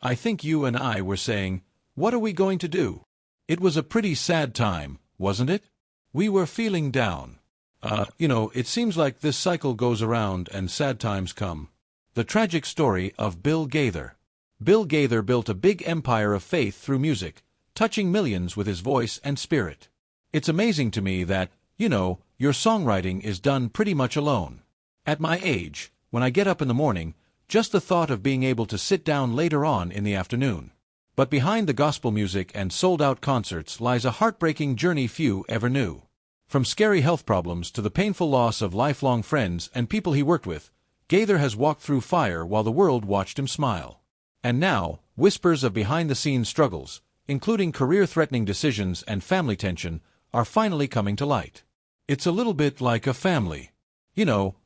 I think you and I were saying, what are we going to do? It was a pretty sad time, wasn't it? We were feeling down. It seems like this cycle goes around and sad times come. The tragic story of Bill Gaither. Bill Gaither built a big empire of faith through music, touching millions with his voice and spirit. It's amazing to me that, your songwriting is done pretty much alone. At my age, when I get up in the morning, just the thought of being able to sit down later on in the afternoon. But behind the gospel music and sold-out concerts lies a heartbreaking journey few ever knew. From scary health problems to the painful loss of lifelong friends and people he worked with, Gaither has walked through fire while the world watched him smile. And now, whispers of behind-the-scenes struggles, including career-threatening decisions and family tension, are finally coming to light. It's a little bit like a family.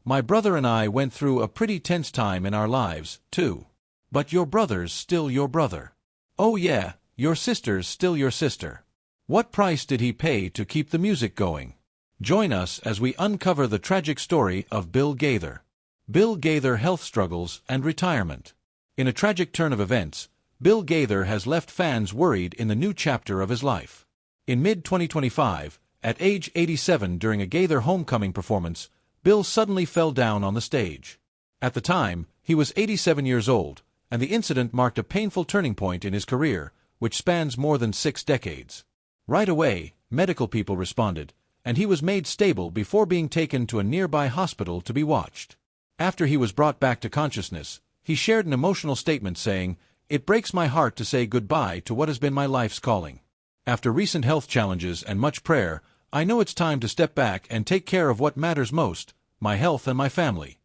My brother and I went through a pretty tense time in our lives, too. But your brother's still your brother. Oh yeah, your sister's still your sister. What price did he pay to keep the music going? Join us as we uncover the tragic story of Bill Gaither. Bill Gaither health struggles and retirement. In a tragic turn of events, Bill Gaither has left fans worried in the new chapter of his life. In mid-2025, at age 87 during a Gaither homecoming performance, Bill suddenly fell down on the stage. At the time, he was 87 years old, and the incident marked a painful turning point in his career, which spans more than 6 decades. Right away, medical people responded, and he was made stable before being taken to a nearby hospital to be watched. After he was brought back to consciousness, he shared an emotional statement saying, "It breaks my heart to say goodbye to what has been my life's calling. After recent health challenges and much prayer, I know it's time to step back and take care of what matters most, my health and my family."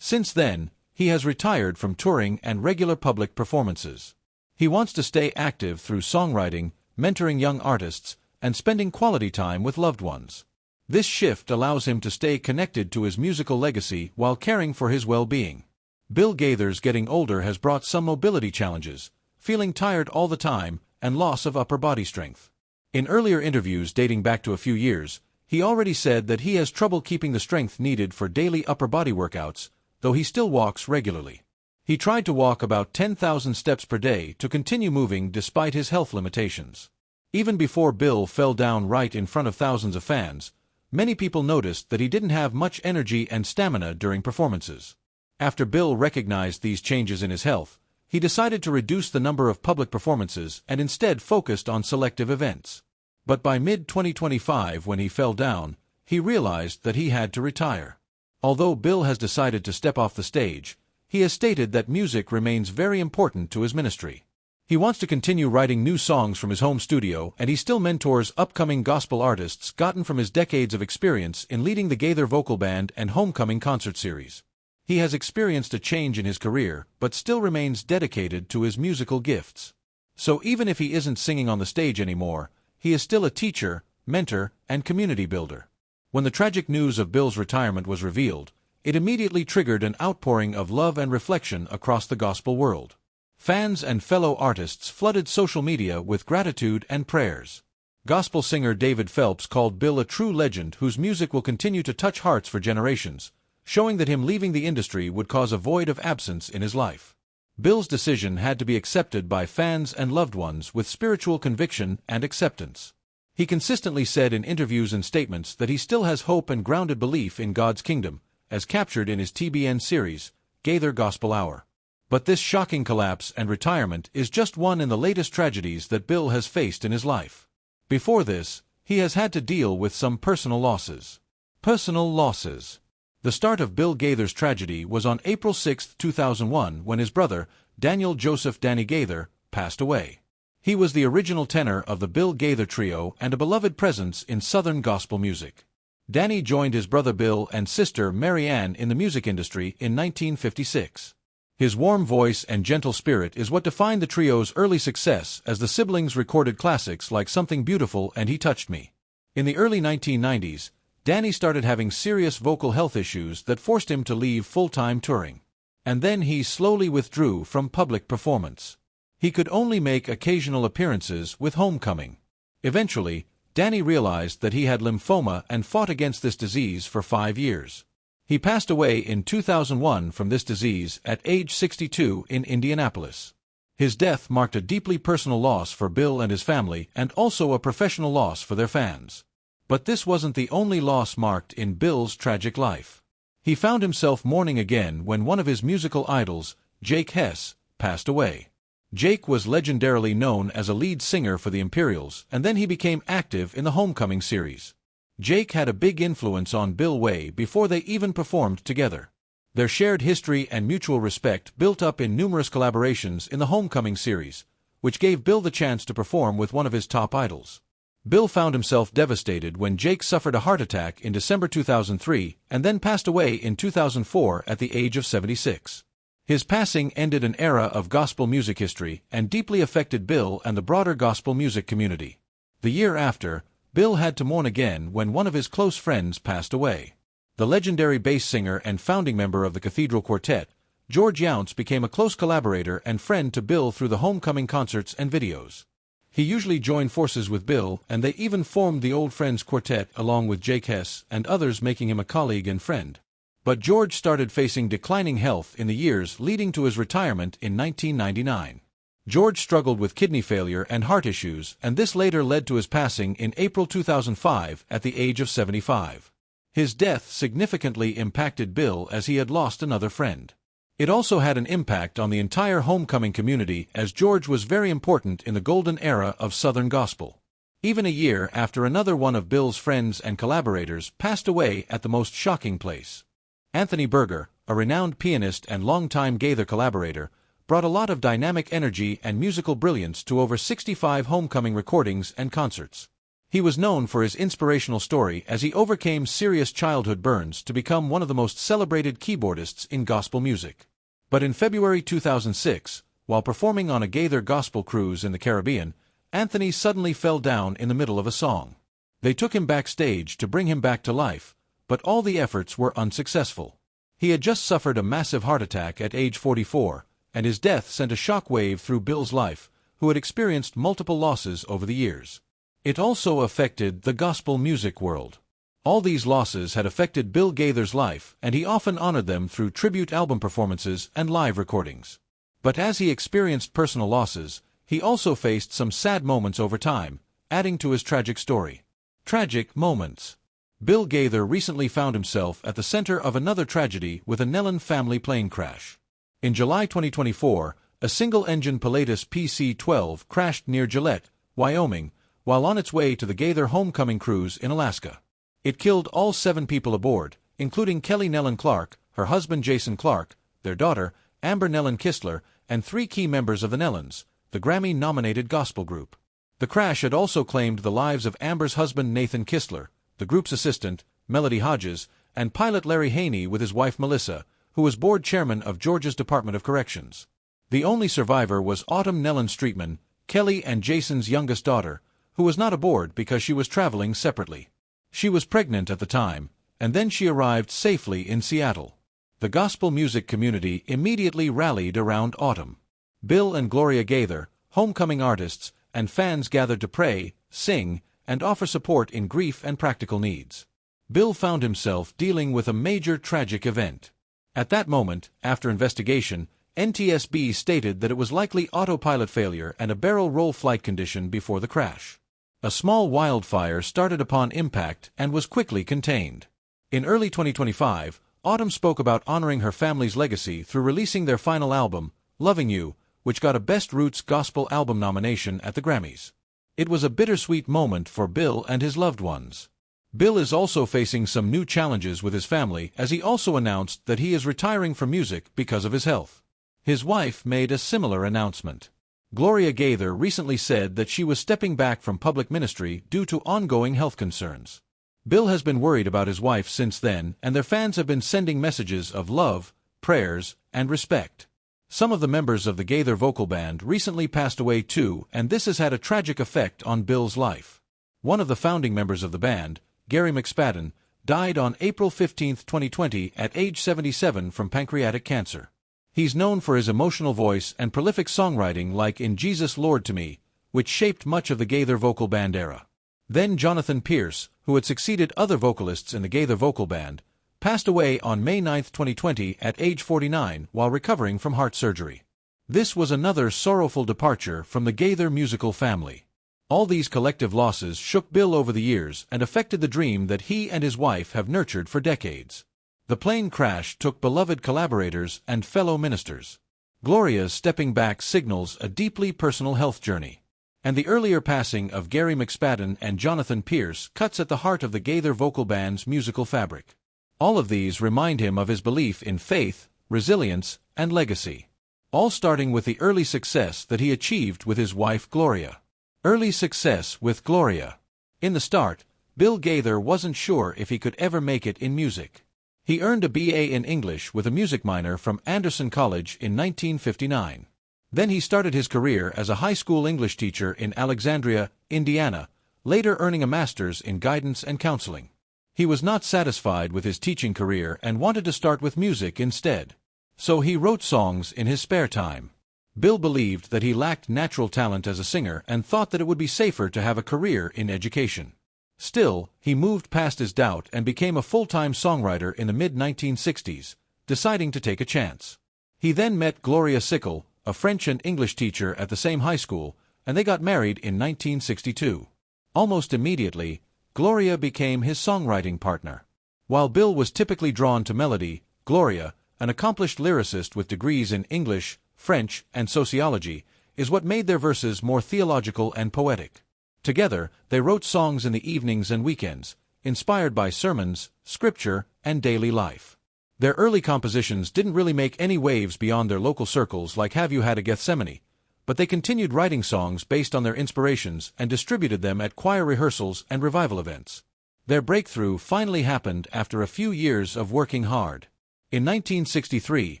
Since then, he has retired from touring and regular public performances. He wants to stay active through songwriting, mentoring young artists, and spending quality time with loved ones. This shift allows him to stay connected to his musical legacy while caring for his well-being. Bill Gaither's getting older has brought some mobility challenges, feeling tired all the time, and loss of upper body strength. In earlier interviews dating back to a few years, he already said that he has trouble keeping the strength needed for daily upper body workouts, though he still walks regularly. He tried to walk about 10,000 steps per day to continue moving despite his health limitations. Even before Bill fell down right in front of thousands of fans, many people noticed that he didn't have much energy and stamina during performances. After Bill recognized these changes in his health, he decided to reduce the number of public performances and instead focused on selective events. But by mid-2025, when he fell down, he realized that he had to retire. Although Bill has decided to step off the stage, he has stated that music remains very important to his ministry. He wants to continue writing new songs from his home studio, and he still mentors upcoming gospel artists gotten from his decades of experience in leading the Gaither vocal band and homecoming concert series. He has experienced a change in his career, but still remains dedicated to his musical gifts. So even if he isn't singing on the stage anymore, he is still a teacher, mentor, and community builder. When the tragic news of Bill's retirement was revealed, it immediately triggered an outpouring of love and reflection across the gospel world. Fans and fellow artists flooded social media with gratitude and prayers. Gospel singer David Phelps called Bill a true legend whose music will continue to touch hearts for generations, showing that him leaving the industry would cause a void of absence in his life. Bill's decision had to be accepted by fans and loved ones with spiritual conviction and acceptance. He consistently said in interviews and statements that he still has hope and grounded belief in God's kingdom, as captured in his TBN series, Gaither Gospel Hour. But this shocking collapse and retirement is just one in the latest tragedies that Bill has faced in his life. Before this, he has had to deal with some personal losses. Personal losses. The start of Bill Gaither's tragedy was on April 6, 2001, when his brother, Daniel Joseph Danny Gaither, passed away. He was the original tenor of the Bill Gaither Trio and a beloved presence in Southern gospel music. Danny joined his brother Bill and sister Mary Ann in the music industry in 1956. His warm voice and gentle spirit is what defined the trio's early success as the siblings recorded classics like Something Beautiful and He Touched Me. In the early 1990s, Danny started having serious vocal health issues that forced him to leave full-time touring. And then he slowly withdrew from public performance. He could only make occasional appearances with Homecoming. Eventually, Danny realized that he had lymphoma and fought against this disease for 5 years. He passed away in 2001 from this disease at age 62 in Indianapolis. His death marked a deeply personal loss for Bill and his family and also a professional loss for their fans. But this wasn't the only loss marked in Bill's tragic life. He found himself mourning again when one of his musical idols, Jake Hess, passed away. Jake was legendarily known as a lead singer for the Imperials, and then he became active in the Homecoming series. Jake had a big influence on Bill way before they even performed together. Their shared history and mutual respect built up in numerous collaborations in the Homecoming series, which gave Bill the chance to perform with one of his top idols. Bill found himself devastated when Jake suffered a heart attack in December 2003 and then passed away in 2004 at the age of 76. His passing ended an era of gospel music history and deeply affected Bill and the broader gospel music community. The year after, Bill had to mourn again when one of his close friends passed away. The legendary bass singer and founding member of the Cathedral Quartet, George Younce, became a close collaborator and friend to Bill through the Homecoming concerts and videos. He usually joined forces with Bill, and they even formed the Old Friends Quartet along with Jake Hess and others, making him a colleague and friend. But George started facing declining health in the years leading to his retirement in 1999. George struggled with kidney failure and heart issues, and this later led to his passing in April 2005 at the age of 75. His death significantly impacted Bill as he had lost another friend. It also had an impact on the entire Homecoming community as George was very important in the golden era of Southern gospel. Even a year after, another one of Bill's friends and collaborators passed away at the most shocking place. Anthony Berger, a renowned pianist and longtime Gaither collaborator, brought a lot of dynamic energy and musical brilliance to over 65 Homecoming recordings and concerts. He was known for his inspirational story as he overcame serious childhood burns to become one of the most celebrated keyboardists in gospel music. But in February 2006, while performing on a Gaither gospel cruise in the Caribbean, Anthony suddenly fell down in the middle of a song. They took him backstage to bring him back to life, but all the efforts were unsuccessful. He had just suffered a massive heart attack at age 44, and his death sent a shockwave through Bill's life, who had experienced multiple losses over the years. It also affected the gospel music world. All these losses had affected Bill Gaither's life, and he often honored them through tribute album performances and live recordings. But as he experienced personal losses, he also faced some sad moments over time, adding to his tragic story. Tragic moments. Bill Gaither recently found himself at the center of another tragedy with a Nellen family plane crash. In July 2024, a single-engine Pilatus PC-12 crashed near Gillette, Wyoming, while on its way to the Gaither Homecoming cruise in Alaska. It killed all 7 people aboard, including Kelly Nellen Clark, her husband Jason Clark, their daughter, Amber Nellen Kistler, and 3 key members of the Nellens, the Grammy-nominated gospel group. The crash had also claimed the lives of Amber's husband Nathan Kistler, the group's assistant, Melody Hodges, and pilot Larry Haney with his wife Melissa, who was board chairman of Georgia's Department of Corrections. The only survivor was Autumn Nellen Streetman, Kelly and Jason's youngest daughter, who was not aboard because she was traveling separately. She was pregnant at the time, and then she arrived safely in Seattle. The gospel music community immediately rallied around Autumn. Bill and Gloria Gaither, Homecoming artists, and fans gathered to pray, sing, and offer support in grief and practical needs. Bill found himself dealing with a major tragic event. At that moment, after investigation, NTSB stated that it was likely autopilot failure and a barrel roll flight condition before the crash. A small wildfire started upon impact and was quickly contained. In early 2025, Autumn spoke about honoring her family's legacy through releasing their final album, Loving You, which got a Best Roots Gospel Album nomination at the Grammys. It was a bittersweet moment for Bill and his loved ones. Bill is also facing some new challenges with his family as he also announced that he is retiring from music because of his health. His wife made a similar announcement. Gloria Gaither recently said that she was stepping back from public ministry due to ongoing health concerns. Bill has been worried about his wife since then, and their fans have been sending messages of love, prayers, and respect. Some of the members of the Gaither vocal band recently passed away too, and this has had a tragic effect on Bill's life. One of the founding members of the band, Gary McSpadden, died on April 15, 2020 at age 77 from pancreatic cancer. He's known for his emotional voice and prolific songwriting like In Jesus Lord to Me, which shaped much of the Gaither vocal band era. Then Jonathan Pierce, who had succeeded other vocalists in the Gaither vocal band, passed away on May 9, 2020 at age 49 while recovering from heart surgery. This was another sorrowful departure from the Gaither musical family. All these collective losses shook Bill over the years and affected the dream that he and his wife have nurtured for decades. The plane crash took beloved collaborators and fellow ministers. Gloria's stepping back signals a deeply personal health journey. And the earlier passing of Gary McSpadden and Jonathan Pierce cuts at the heart of the Gaither vocal band's musical fabric. All of these remind him of his belief in faith, resilience, and legacy. All starting with the early success that he achieved with his wife Gloria. Early success with Gloria. In the start, Bill Gaither wasn't sure if he could ever make it in music. He earned a BA in English with a music minor from Anderson College in 1959. Then he started his career as a high school English teacher in Alexandria, Indiana, later earning a master's in guidance and counseling. He was not satisfied with his teaching career and wanted to start with music instead. So he wrote songs in his spare time. Bill believed that he lacked natural talent as a singer and thought that it would be safer to have a career in education. Still, he moved past his doubt and became a full-time songwriter in the mid-1960s, deciding to take a chance. He then met Gloria Sickle, a French and English teacher at the same high school, and they got married in 1962. Almost immediately, Gloria became his songwriting partner. While Bill was typically drawn to melody, Gloria, an accomplished lyricist with degrees in English, French, and sociology, is what made their verses more theological and poetic. Together, they wrote songs in the evenings and weekends, inspired by sermons, scripture, and daily life. Their early compositions didn't really make any waves beyond their local circles like Have You Had a Gethsemane, but they continued writing songs based on their inspirations and distributed them at choir rehearsals and revival events. Their breakthrough finally happened after a few years of working hard. In 1963,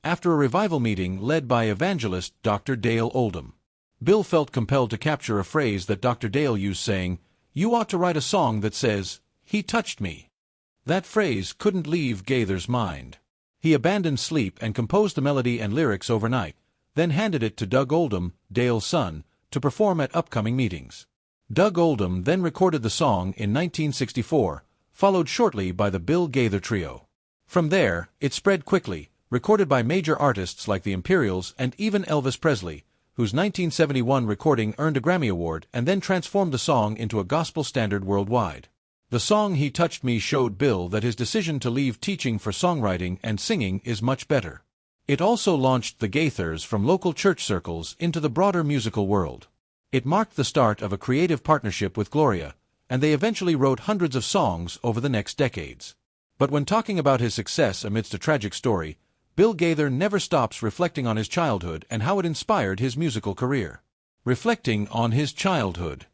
after a revival meeting led by evangelist Dr. Dale Oldham, Bill felt compelled to capture a phrase that Dr. Dale used, saying, "You ought to write a song that says, 'He touched me.'" That phrase couldn't leave Gaither's mind. He abandoned sleep and composed the melody and lyrics overnight, then handed it to Doug Oldham, Dale's son, to perform at upcoming meetings. Doug Oldham then recorded the song in 1964, followed shortly by the Bill Gaither Trio. From there, it spread quickly, recorded by major artists like the Imperials and even Elvis Presley, whose 1971 recording earned a Grammy Award and then transformed the song into a gospel standard worldwide. The song He Touched Me showed Bill that his decision to leave teaching for songwriting and singing is much better. It also launched the Gaithers from local church circles into the broader musical world. It marked the start of a creative partnership with Gloria, and they eventually wrote hundreds of songs over the next decades. But when talking about his success amidst a tragic story, Bill Gaither never stops reflecting on his childhood and how it inspired his musical career. Reflecting on his childhood.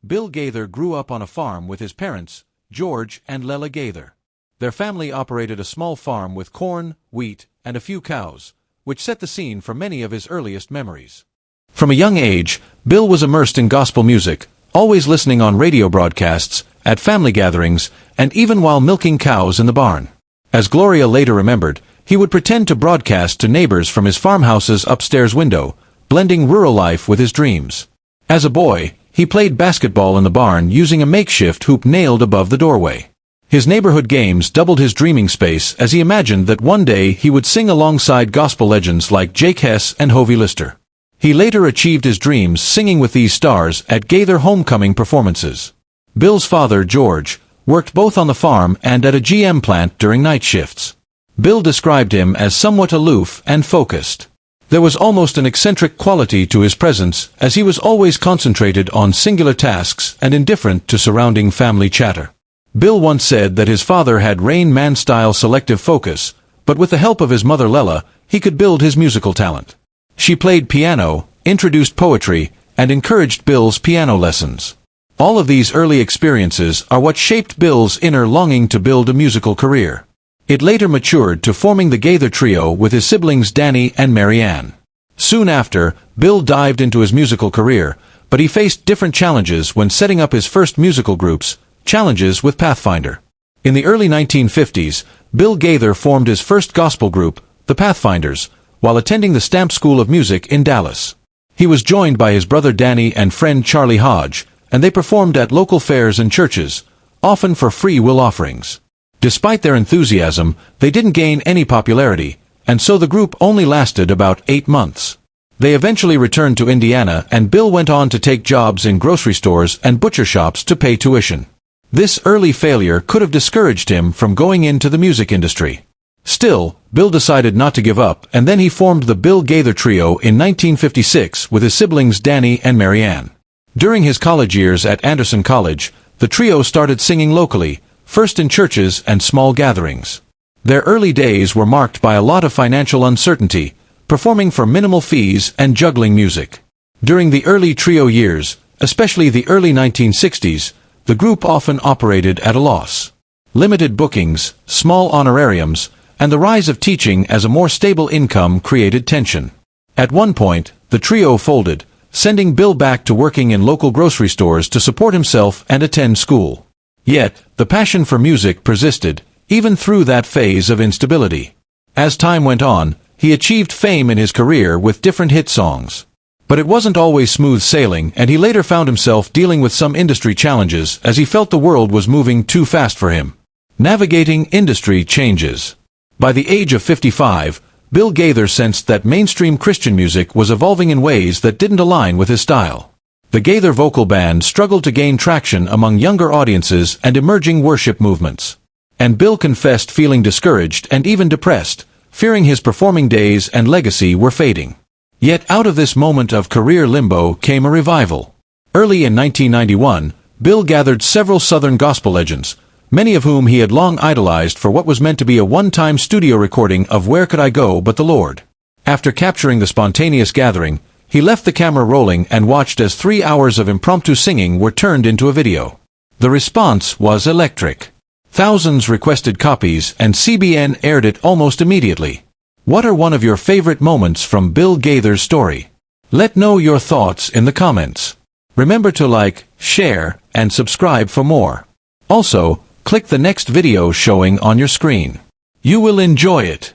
Bill Gaither grew up on a farm with his parents, George and Lela Gaither. Their family operated a small farm with corn, wheat, and a few cows, which set the scene for many of his earliest memories. From a young age, Bill was immersed in gospel music, always listening on radio broadcasts, at family gatherings, and even while milking cows in the barn. As Gloria later remembered, he would pretend to broadcast to neighbors from his farmhouse's upstairs window, blending rural life with his dreams. As a boy, he played basketball in the barn using a makeshift hoop nailed above the doorway. His neighborhood games doubled his dreaming space as he imagined that one day he would sing alongside gospel legends like Jake Hess and Hovey Lister. He later achieved his dreams singing with these stars at Gaither homecoming performances. Bill's father, George, worked both on the farm and at a GM plant during night shifts. Bill described him as somewhat aloof and focused. There was almost an eccentric quality to his presence, as he was always concentrated on singular tasks and indifferent to surrounding family chatter. Bill once said that his father had Rain Man-style selective focus, but with the help of his mother Lela, he could build his musical talent. She played piano, introduced poetry, and encouraged Bill's piano lessons. All of these early experiences are what shaped Bill's inner longing to build a musical career. It later matured to forming the Gaither Trio with his siblings Danny and Mary Ann. Soon after, Bill dived into his musical career, but he faced different challenges when setting up his first musical groups, challenges with Pathfinder. In the early 1950s, Bill Gaither formed his first gospel group, the Pathfinders, while attending the Stamp School of Music in Dallas. He was joined by his brother Danny and friend Charlie Hodge, and they performed at local fairs and churches, often for free will offerings. Despite their enthusiasm, they didn't gain any popularity, and so the group only lasted about 8 months. They eventually returned to Indiana, and Bill went on to take jobs in grocery stores and butcher shops to pay tuition. This early failure could have discouraged him from going into the music industry. Still, Bill decided not to give up, and then he formed the Bill Gaither Trio in 1956 with his siblings Danny and Mary Ann. During his college years at Anderson College, the trio started singing locally, first in churches and small gatherings. Their early days were marked by a lot of financial uncertainty, performing for minimal fees and juggling music. During the early trio years, especially the early 1960s, the group often operated at a loss. Limited bookings, small honorariums, and the rise of teaching as a more stable income created tension. At one point, the trio folded, sending Bill back to working in local grocery stores to support himself and attend school. Yet, the passion for music persisted, even through that phase of instability. As time went on, he achieved fame in his career with different hit songs. But it wasn't always smooth sailing, and he later found himself dealing with some industry challenges as he felt the world was moving too fast for him. Navigating industry changes. By the age of 55, Bill Gaither sensed that mainstream Christian music was evolving in ways that didn't align with his style. The Gaither vocal band struggled to gain traction among younger audiences and emerging worship movements. And Bill confessed feeling discouraged and even depressed, fearing his performing days and legacy were fading. Yet out of this moment of career limbo came a revival. Early in 1991, Bill gathered several Southern gospel legends, many of whom he had long idolized for what was meant to be a one-time studio recording of Where Could I Go But the Lord. After capturing the spontaneous gathering, he left the camera rolling and watched as 3 hours of impromptu singing were turned into a video. The response was electric. Thousands requested copies, and CBN aired it almost immediately. What are one of your favorite moments from Bill Gaither's story? Let know your thoughts in the comments. Remember to like, share, and subscribe for more. Also, click the next video showing on your screen. You will enjoy it.